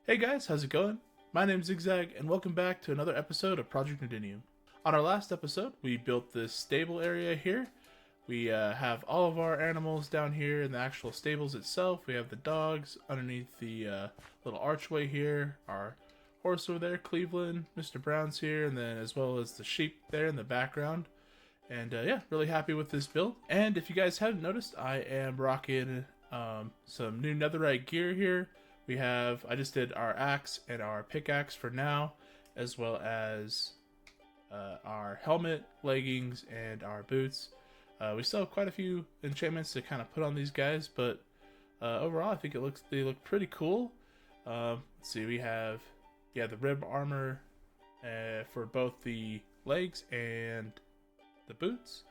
Hey guys, how's it going? My name's Zigzag, and welcome back to another episode of Project Nodenium. On our last episode, we built this stable area here. We have all of our animals down here in the actual stables itself. We have the dogs underneath the little archway here, our horse over there, Cleveland, Mr. Brown's here, and then as well as the sheep there in the background. And yeah, really happy with this build. And if you guys haven't noticed, I am rocking some new netherite gear here. I just did our axe and our pickaxe for now, as well as our helmet, leggings, and our boots. We still have quite a few enchantments to kind of put on these guys, but overall I think they look pretty cool. Let's see, we have the rib armor for both the legs and the boots,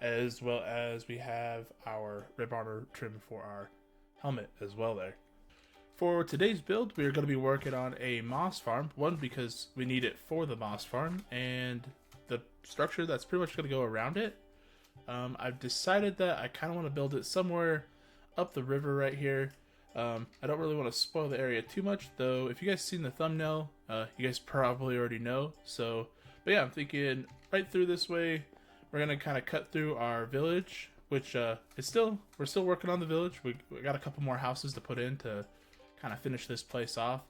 as well as we have our rib armor trim for our helmet as well there. For today's build, we are going to be working on a moss farm. One, because we need it for the moss farm, and the structure that's pretty much going to go around it. I've decided that I kind of want to build it somewhere up the river right here. I don't really want to spoil the area too much, though. If you guys seen the thumbnail, you guys probably already know. But yeah, I'm thinking right through this way. We're going to kind of cut through our village, which we're still working on the village. We got a couple more houses to put in to kind of finish this place off,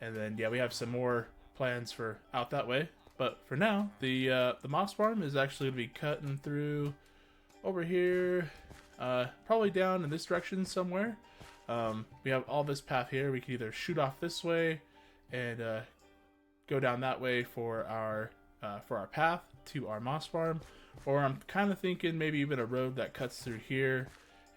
and then yeah, we have some more plans for out that way. But for now, the moss farm is actually going to be cutting through over here, probably down in this direction somewhere. We have all this path here. We can either shoot off this way and go down that way for our path to our moss farm, or I'm kind of thinking maybe even a road that cuts through here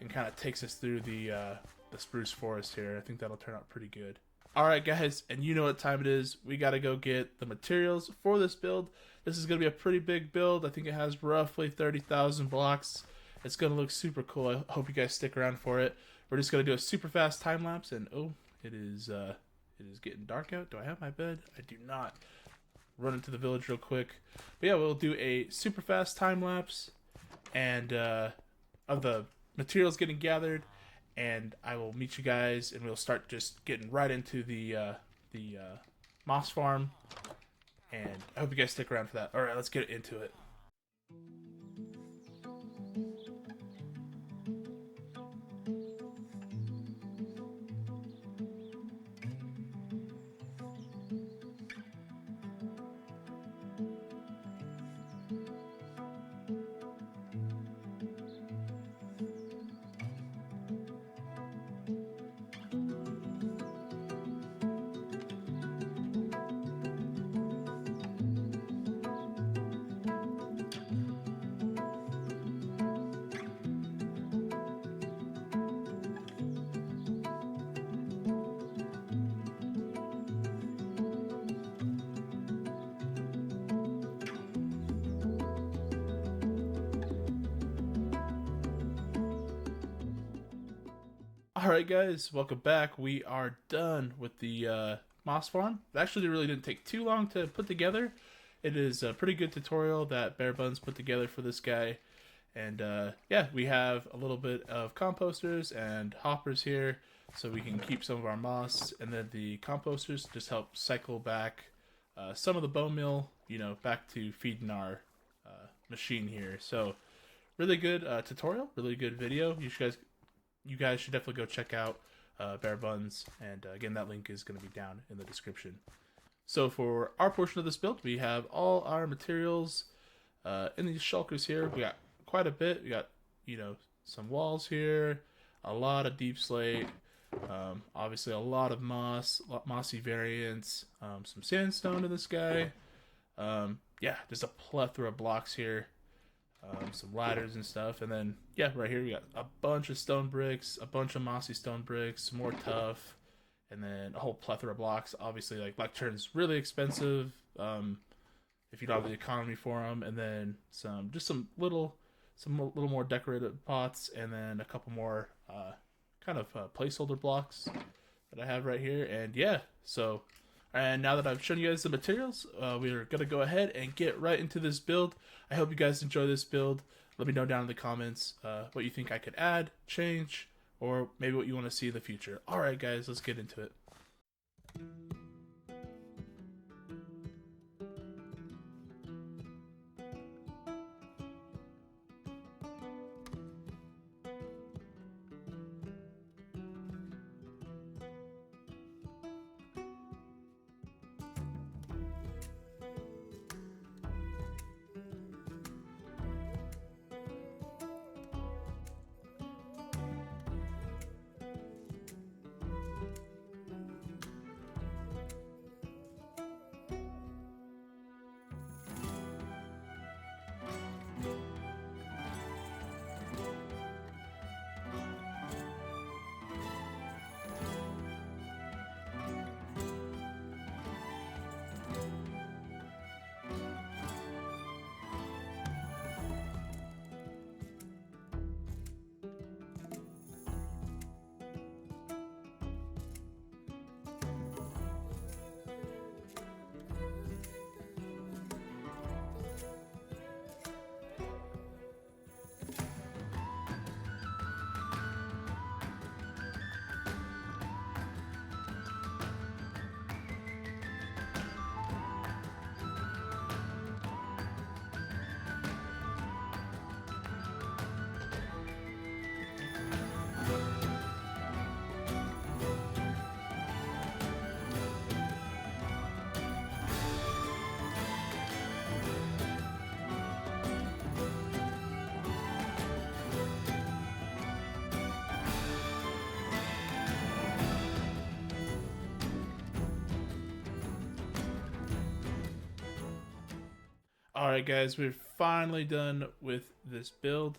and kind of takes us through the spruce forest here. I think that'll turn out pretty good. Alright guys, and you know what time it is. We gotta go get the materials for this build. This is gonna be a pretty big build. I think it has roughly 30,000 blocks. It's gonna look super cool. I hope you guys stick around for it. We're just gonna do a super fast time lapse, and oh, it is getting dark out. Do I have my bed? I do not. Run into the village real quick. But yeah, we'll do a super fast time lapse and of the materials getting gathered, and I will meet you guys, and we'll start just getting right into the moss farm. And I hope you guys stick around for that. All right, let's get into it. Alright guys, welcome back. We are done with the moss farm. It actually really didn't take too long to put together. It is a pretty good tutorial that Bear Buns put together for this guy. And yeah, we have a little bit of composters and hoppers here, so we can keep some of our moss, and then the composters just help cycle back some of the bone meal, back to feeding our machine here. So really good tutorial, really good video. You guys should definitely go check out Bear Buns, and again, that link is going to be down in the description. So for our portion of this build, we have all our materials in these shulkers here. We got quite a bit. We got, some walls here, a lot of deep slate, obviously a lot of mossy variants, some sandstone in this guy. Yeah, just a plethora of blocks here. Some ladders and stuff, and then yeah, right here we got a bunch of stone bricks, a bunch of mossy stone bricks, some more tough, and then a whole plethora of blocks. Obviously, like lectern's really expensive if you don't have the economy for them, and then some little more decorative pots, and then a couple more kind of placeholder blocks that I have right here. And yeah, and now that I've shown you guys the materials, we're going to go ahead and get right into this build. I hope you guys enjoy this build. Let me know down in the comments what you think I could add, change, or maybe what you want to see in the future. Alright guys, let's get into it. Alright guys, we're finally done with this build.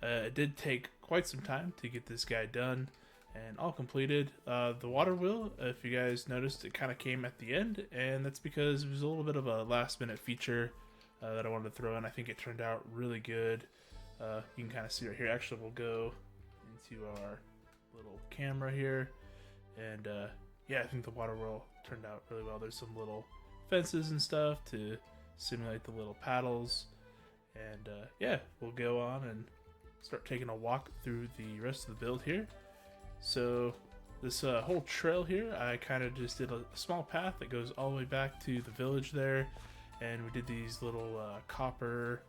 It did take quite some time to get this guy done and all completed. The water wheel, if you guys noticed, it kind of came at the end, and that's because it was a little bit of a last minute feature that I wanted to throw in. I think it turned out really good. You can kind of see right here. Actually, we'll go into our little camera here, and yeah, I think the water wheel turned out really well. There's some little fences and stuff to simulate the little paddles, and yeah, we'll go on and start taking a walk through the rest of the build here. So this whole trail here, I kind of just did a small path that goes all the way back to the village there, and we did these little copper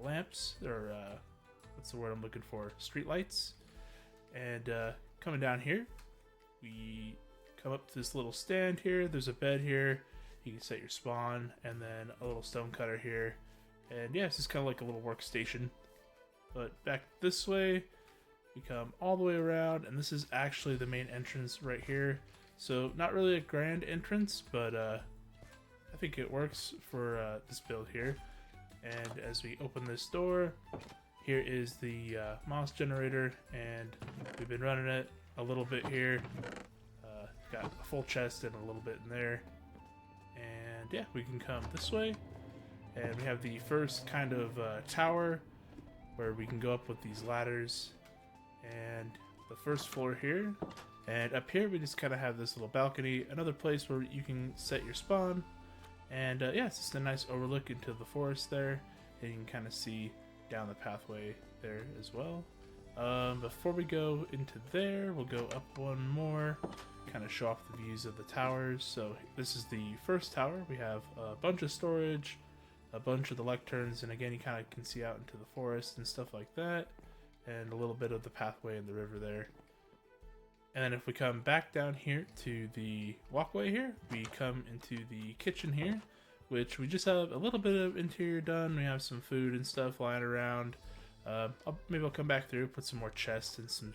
lamps, or what's the word I'm looking for, street lights. And coming down here, we come up to this little stand here. There's a bed here. You can set your spawn, and then a little stone cutter here. And yeah, it's just kind of like a little workstation. But back this way, we come all the way around, and this is actually the main entrance right here. So not really a grand entrance, but I think it works for this build here. And as we open this door, here is the moss generator, and we've been running it a little bit here. Got a full chest and a little bit in there. And yeah, we can come this way, and we have the first kind of tower where we can go up with these ladders, and the first floor here. And up here we just kind of have this little balcony, another place where you can set your spawn. And yeah, it's just a nice overlook into the forest there, and you can kind of see down the pathway there as well. Before we go into there, we'll go up one more, kind of show off the views of the towers. So this is the first tower. We have a bunch of storage, a bunch of the lecterns, and again, you kind of can see out into the forest and stuff like that, and a little bit of the pathway in the river there. And then if we come back down here to the walkway here, we come into the kitchen here, which we just have a little bit of interior done. We have some food and stuff lying around. Maybe I'll come back through, put some more chests and some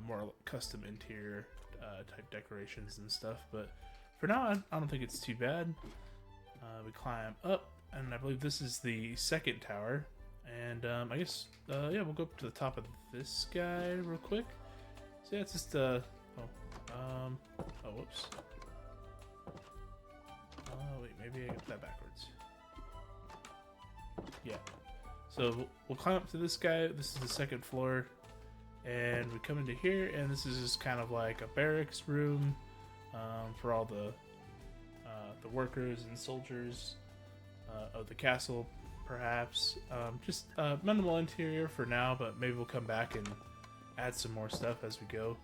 more custom interior type decorations and stuff. But for now, I don't think it's too bad. We climb up, and I believe this is the second tower. And I guess, yeah, we'll go up to the top of this guy real quick. So yeah, it's just, oh, whoops. Wait, maybe I got that backwards. Yeah. So we'll climb up to this guy. This is the second floor, and we come into here, and this is just kind of like a barracks room for all the workers and soldiers of the castle, perhaps. Just minimal interior for now, but maybe we'll come back and add some more stuff as we go.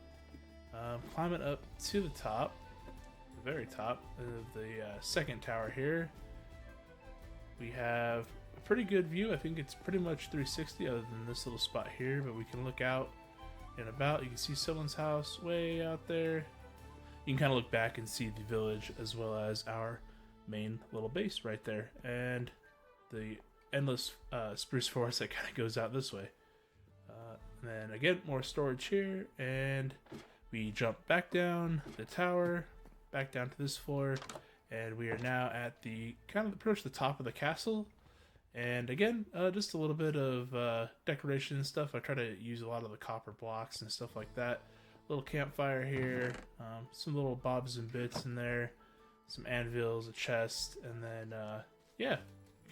Climbing up to the top, the very top of the second tower here, we have a pretty good view. I think it's pretty much 360 other than this little spot here, but we can look out and about. You can see someone's house way out there. You can kind of look back and see the village as well as our main little base right there, and the endless spruce forest that kind of goes out this way. And then again, more storage here, and we jump back down the tower, back down to this floor, and we are now at the kind of pretty much the top of the castle. And again, just a little bit of decoration and stuff. I try to use a lot of the copper blocks and stuff like that. Little campfire here, some little bobs and bits in there, some anvils, a chest, and then yeah,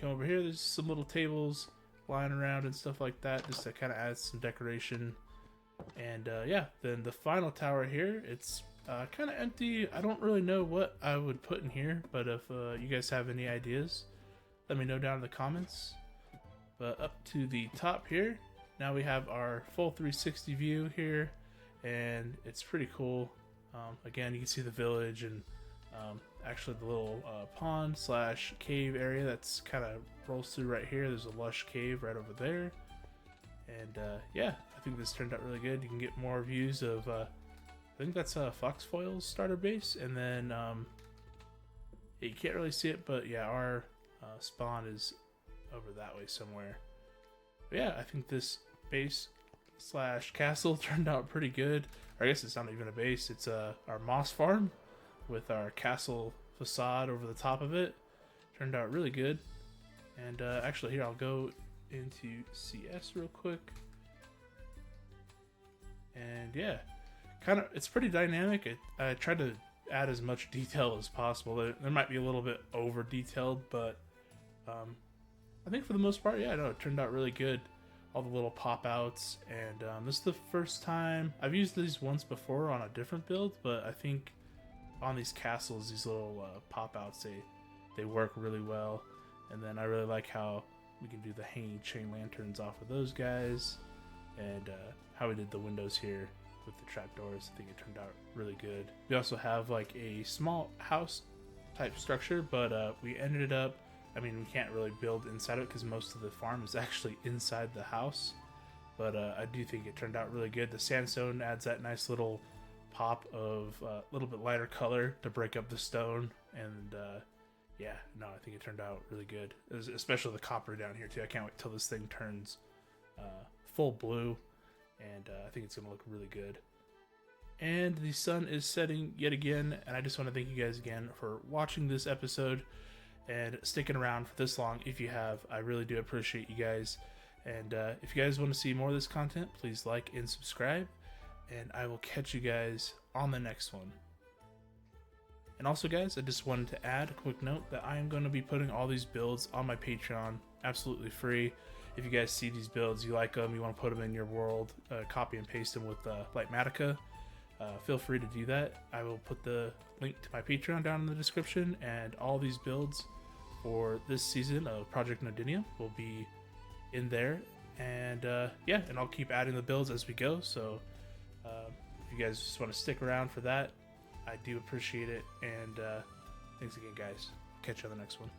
come over here. There's some little tables lying around and stuff like that, just to kind of add some decoration. And yeah, then the final tower here, it's kind of empty. I don't really know what I would put in here, but if you guys have any ideas, let me know down in the comments. But up to the top here, now we have our full 360 view here, and it's pretty cool. Again, you can see the village, and actually the little pond slash cave area that's kind of rolls through right here. There's a lush cave right over there. And yeah, I think this turned out really good. You can get more views of, I think that's Foxfoil's starter base, and then yeah, you can't really see it, but yeah, our spawn is over that way somewhere. But yeah, I think this base slash castle turned out pretty good. Or I guess it's not even a base, it's our moss farm with our castle facade over the top of it. Turned out really good. And actually here, I'll go into CS real quick. And yeah, it's pretty dynamic. I tried to add as much detail as possible. There might be a little bit over detailed, but I think for the most part, yeah, no, it turned out really good. All the little pop outs, and this is the first time I've used these once before on a different build, but I think on these castles, these little pop outs, they work really well. And then I really like how we can do the hanging chain lanterns off of those guys, and how we did the windows here with the trapdoors. I think it turned out really good. We also have like a small house type structure, but we ended up, I mean, we can't really build inside of it because most of the farm is actually inside the house, but I do think it turned out really good. The sandstone adds that nice little pop of a little bit lighter color to break up the stone, and yeah, no, I think it turned out really good, especially the copper down here too. I can't wait till this thing turns full blue, and I think it's gonna look really good. And the sun is setting yet again, and I just want to thank you guys again for watching this episode and sticking around for this long. If you have, I really do appreciate you guys. And if you guys want to see more of this content, please like and subscribe, and I will catch you guys on the next one. And also guys, I just wanted to add a quick note that I am going to be putting all these builds on my Patreon absolutely free. If you guys see these builds, you like them, you want to put them in your world, copy and paste them with Lightmatica, feel free to do that. I will put the link to my Patreon down in the description, and all these builds for this season of Project Nodenium will be in there. And yeah, and I'll keep adding the builds as we go, so if you guys just want to stick around for that, I do appreciate it. And thanks again guys. Catch you on the next one.